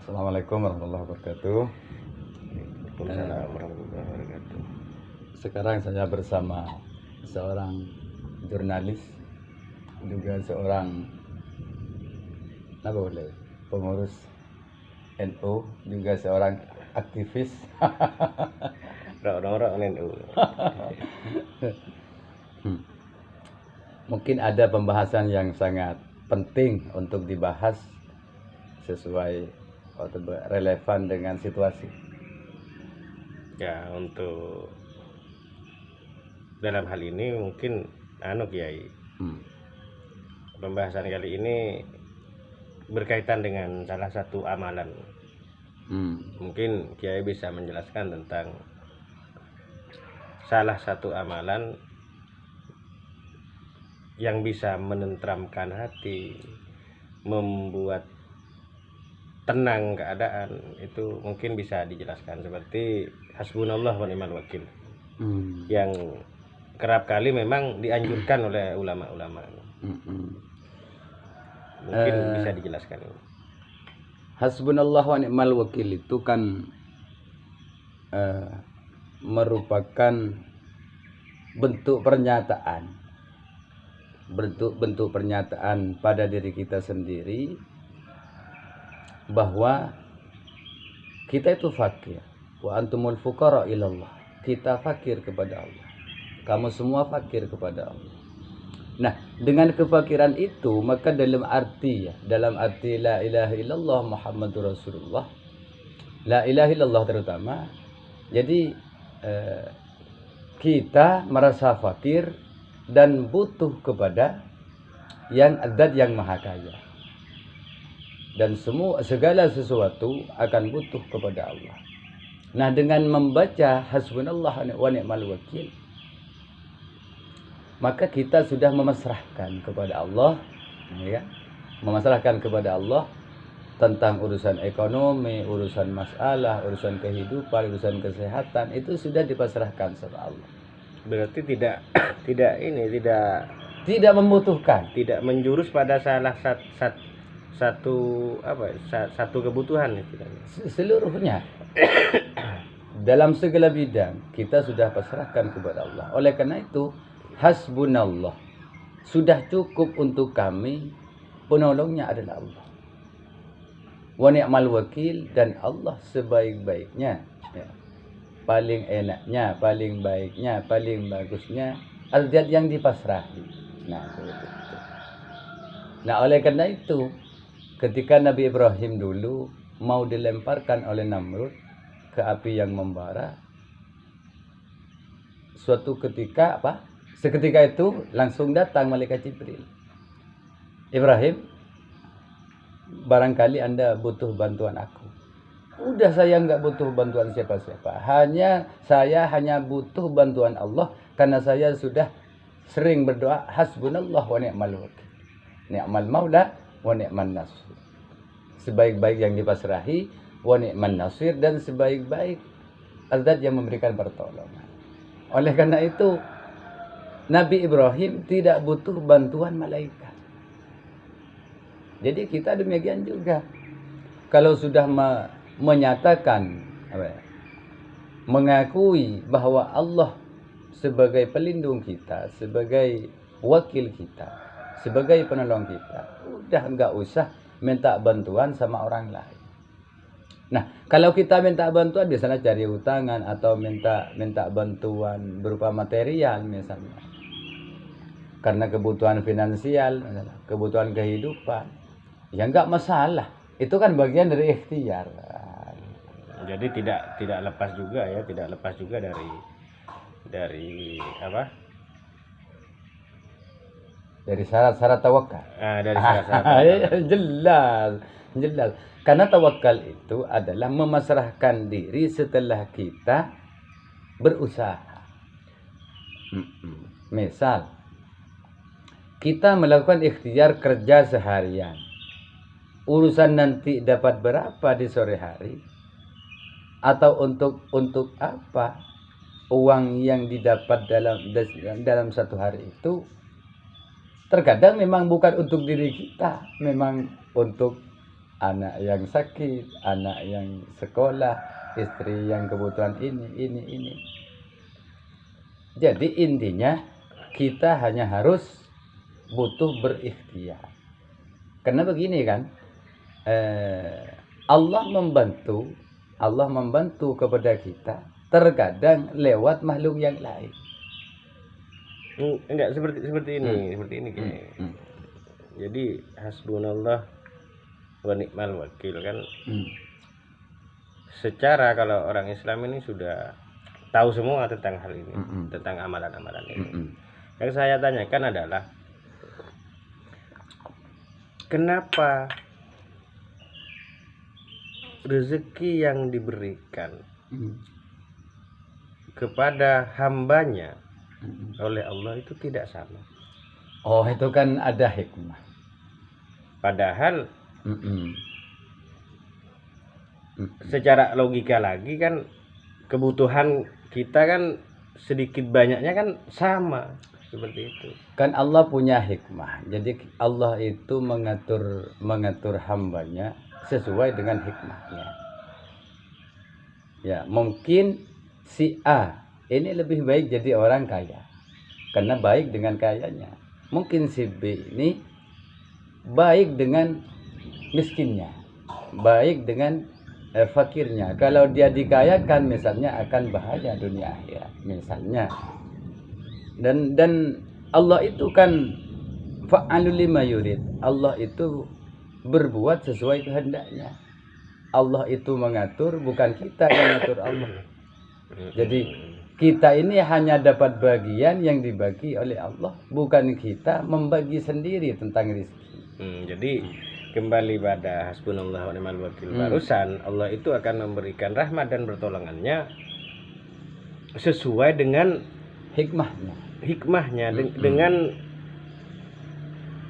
Assalamualaikum warahmatullahi wabarakatuh. Waalaikumsalam warahmatullahi wabarakatuh. Sekarang saya bersama seorang jurnalis, juga seorang pengurus NU, juga seorang aktivis. Orang-orang NU. Mungkin ada pembahasan yang sangat penting untuk dibahas sesuai atau relevan dengan situasi. Ya, untuk dalam hal ini mungkin Kiai. Pembahasan kali ini berkaitan dengan salah satu amalan. Mungkin Kiai bisa menjelaskan tentang salah satu amalan yang bisa menenteramkan hati, membuat tenang keadaan, itu mungkin bisa dijelaskan seperti hasbunallah wa ni'mal wakil, yang kerap kali memang dianjurkan oleh ulama-ulama. Mungkin bisa dijelaskan. Hasbunallah wa ni'mal wakil itu kan merupakan bentuk pernyataan pada diri kita sendiri bahwa kita itu fakir. Wa antumul fuqara ilallah. Kita fakir kepada Allah. Kamu semua fakir kepada Allah. Nah, dengan kefakiran itu, maka dalam arti la ilaha illallah Muhammadur Rasulullah, la ilaha illallah terutama, jadi kita merasa fakir dan butuh kepada yang adzat, yang maha kaya, dan segala sesuatu akan butuh kepada Allah. Nah, dengan membaca hasbunallah wa ni'mal wakil, maka kita sudah memasrahkan kepada Allah, ya, memasrahkan kepada Allah tentang urusan ekonomi, urusan masalah, urusan kehidupan, urusan kesehatan, itu sudah dipasrahkan sama Allah. Berarti tidak membutuhkan, tidak menjurus pada salah satu kebutuhan seluruhnya. Dalam segala bidang kita sudah pasrahkan kepada Allah. Oleh karena itu, hasbunallah, sudah cukup untuk kami, penolongnya adalah Allah. Wa ni'mal wakil, dan Allah sebaik-baiknya, ya, paling enaknya, paling baiknya, paling bagusnya adzat yang dipasrahi. Nah, oleh karena itu, ketika Nabi Ibrahim dulu mau dilemparkan oleh Namrud ke api yang membara, seketika itu langsung datang malaikat Jibril. Ibrahim, barangkali Anda butuh bantuan aku. Udah, saya nggak butuh bantuan siapa-siapa. Saya hanya butuh bantuan Allah, karena saya sudah sering berdoa hasbunallah wa ni'mal wakil. Ni'mal maula wa ni'man nasir. Sebaik-baik yang dipasrahi, wa ni'man nasir, dan sebaik-baik adzat yang memberikan pertolongan. Oleh karena itu, Nabi Ibrahim tidak butuh bantuan malaikat. Jadi kita demikian juga. Kalau sudah menyatakan, mengakui bahwa Allah sebagai pelindung kita, sebagai wakil kita, sebagai penolong kita, udah nggak usah minta bantuan sama orang lain. Nah, kalau kita minta bantuan, biasanya cari utangan atau minta bantuan berupa material misalnya, karena kebutuhan finansial, kebutuhan kehidupan, ya nggak masalah. Itu kan bagian dari ikhtiar. Jadi tidak lepas juga dari dari syarat-syarat tawakal. Dari syarat-syarat jelas. Karena tawakal itu adalah memasrahkan diri setelah kita berusaha. Misal, kita melakukan ikhtiar kerja seharian, urusan nanti dapat berapa di sore hari, atau untuk apa uang yang didapat dalam satu hari itu, terkadang memang bukan untuk diri kita, memang untuk anak yang sakit, anak yang sekolah, istri yang kebutuhan ini. Jadi intinya kita hanya harus butuh berikhtiar. Karena begini kan, Allah membantu kepada kita terkadang lewat makhluk yang lain. Enggak seperti ini, kayaknya. Jadi hasbunallah wa ni'mal wakil kan. Secara kalau orang Islam ini sudah tahu semua tentang hal ini, tentang amalan-amalan ini. Yang saya tanyakan adalah kenapa rezeki yang diberikan kepada hambanya oleh Allah itu tidak sama. Oh, itu kan ada hikmah. Padahal secara logika lagi kan kebutuhan kita kan sedikit banyaknya kan sama seperti itu. Kan Allah punya hikmah. Jadi Allah itu mengatur hambanya sesuai dengan hikmahnya. Ya, mungkin si A ini lebih baik jadi orang kaya karena baik dengan kayanya. Mungkin si B ini baik dengan miskinnya, baik dengan fakirnya. Kalau dia dikayakan misalnya akan bahaya dunia akhirat misalnya. Dan Allah itu kan fa'alul lima yurid. Allah itu berbuat sesuai kehendaknya. Allah itu mengatur, bukan kita yang mengatur Allah. Jadi kita ini hanya dapat bagian yang dibagi oleh Allah, bukan kita membagi sendiri tentang rezeki. Jadi kembali pada hasbunallah wa ni'mal wakil barusan, Allah itu akan memberikan rahmat dan pertolongannya sesuai dengan hikmahnya dengan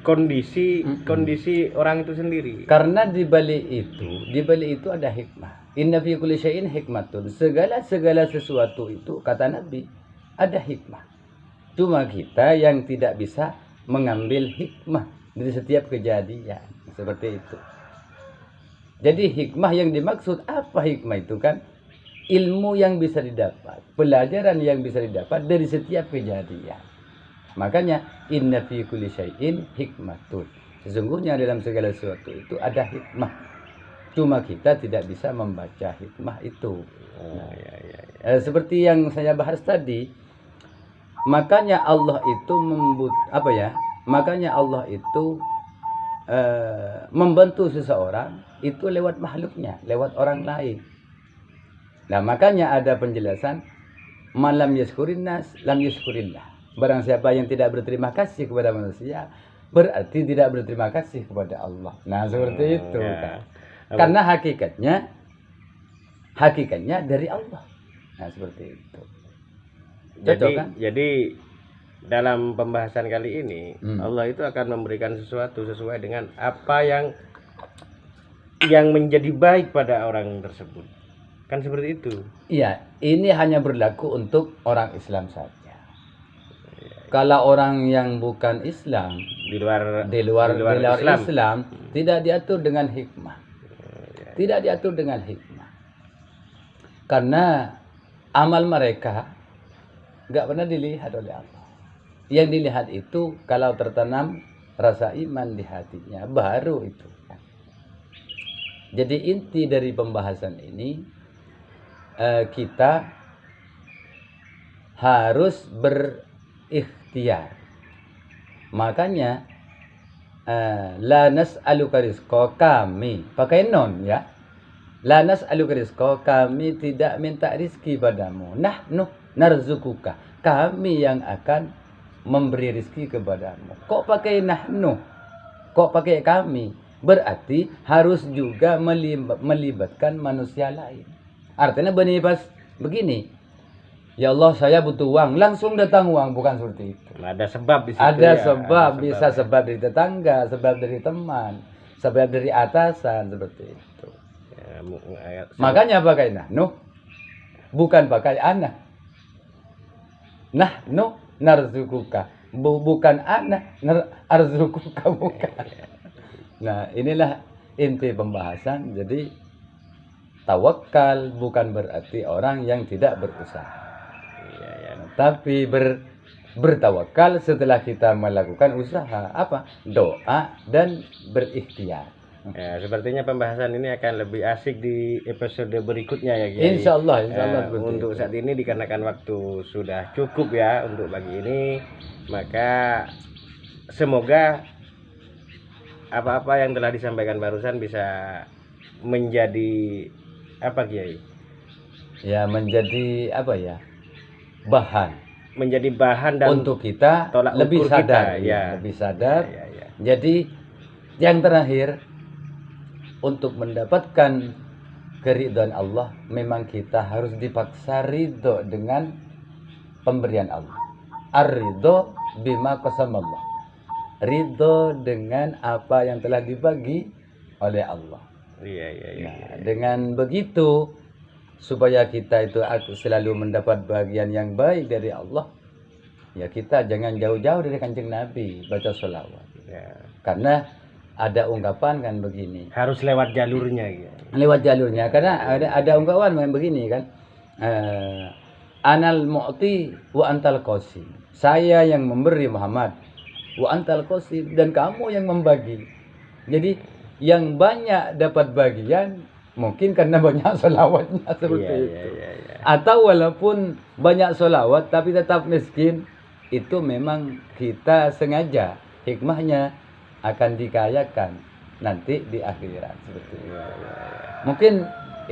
kondisi orang itu sendiri. Karena di balik itu ada hikmah. Inna fi kulli syai'in hikmatun. Segala sesuatu itu kata Nabi ada hikmah. Cuma kita yang tidak bisa mengambil hikmah dari setiap kejadian seperti itu. Jadi hikmah yang dimaksud apa hikmah itu kan? Ilmu yang bisa didapat, pelajaran yang bisa didapat dari setiap kejadian. Makanya inna fi kulli syai'in hikmatun. Sesungguhnya dalam segala sesuatu itu ada hikmah. Cuma kita tidak bisa membaca hikmah itu. Seperti yang saya bahas tadi, makanya Allah itu makanya Allah itu membantu seseorang itu lewat makhluknya, lewat orang lain. Nah, makanya ada penjelasan malam yaskurin nas lam yaskurillah. Barang siapa yang tidak berterima kasih kepada manusia, berarti tidak berterima kasih kepada Allah. Nah, seperti itu kan. Karena hakikatnya dari Allah. Nah, seperti itu. Jadi dalam pembahasan kali ini Allah itu akan memberikan sesuatu sesuai dengan apa yang menjadi baik pada orang tersebut. Kan seperti itu. Iya, ini hanya berlaku untuk orang Islam saja. Kalau orang yang bukan Islam, di luar Islam tidak diatur dengan hikmah. Tidak diatur dengan hikmah. Karena amal mereka enggak pernah dilihat oleh Allah. Yang dilihat itu kalau tertanam rasa iman di hatinya, baru itu. Jadi inti dari pembahasan ini, kita harus berikhtiar. Makanya la nas'aluka rizqa, kami pakai non ya. La nas'aluka rizqa, kami tidak minta rizki padamu. Nahnu narzukuka, kami yang akan memberi rizki kepadamu. Kok pakai nahnu? Kok pakai kami? Berarti harus juga melibatkan manusia lain. Artinya begini. Ya Allah, saya butuh uang, langsung datang uang, bukan seperti itu. Ada sebab di situ. Ada sebab, bisa sebab dari tetangga, sebab dari teman, sebab dari atasan, seperti itu. Makanya pakai nahnu, bukan pakai ana. Nahnu narzukuka, bukan ana arzukuka, bukan. Nah, inilah inti pembahasan. Jadi tawakal bukan berarti orang yang tidak berusaha. Iya, ya. Tapi bertawakal setelah kita melakukan usaha, apa? Doa dan berikhtiar. Ya, sepertinya pembahasan ini akan lebih asik di episode berikutnya ya, Kiai. Insya Allah Untuk saat ini dikarenakan waktu sudah cukup ya untuk pagi ini, maka semoga apa-apa yang telah disampaikan barusan bisa menjadi apa, Kiai? Ya, menjadi apa ya? Bahan Menjadi bahan dan untuk kita tolak lebih ukur sadar, kita, ya. lebih sadar. Ya. Jadi yang terakhir, untuk mendapatkan keridhaan Allah, memang kita harus dipaksa ridho dengan pemberian Allah. Ar-ridho bima qasamallah. Ridho dengan apa yang telah dibagi oleh Allah. Iya. Nah, dengan begitu, supaya kita itu selalu mendapat bagian yang baik dari Allah, ya kita jangan jauh-jauh dari Kanjeng Nabi, baca sholawat. Ya. Karena ada ungkapan kan begini, Harus lewat jalurnya, Kiai. lewat jalurnya. Karena ada ungkapan yang begini kan, anal mu'ti wa antal qasim. Saya yang memberi Muhammad, wa antal qasim, dan kamu yang membagi. Jadi yang banyak dapat bagian mungkin karena banyak sholawatnya seperti itu. Iya. Atau walaupun banyak sholawat tapi tetap miskin, itu memang kita sengaja, hikmahnya akan dikayakan nanti di akhirat seperti itu. Mungkin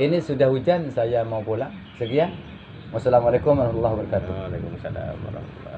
ini sudah hujan, saya mau pulang. Sekian. Wassalamualaikum warahmatullahi wabarakatuh. Waalaikumsalam warahmatullahi wabarakatuh.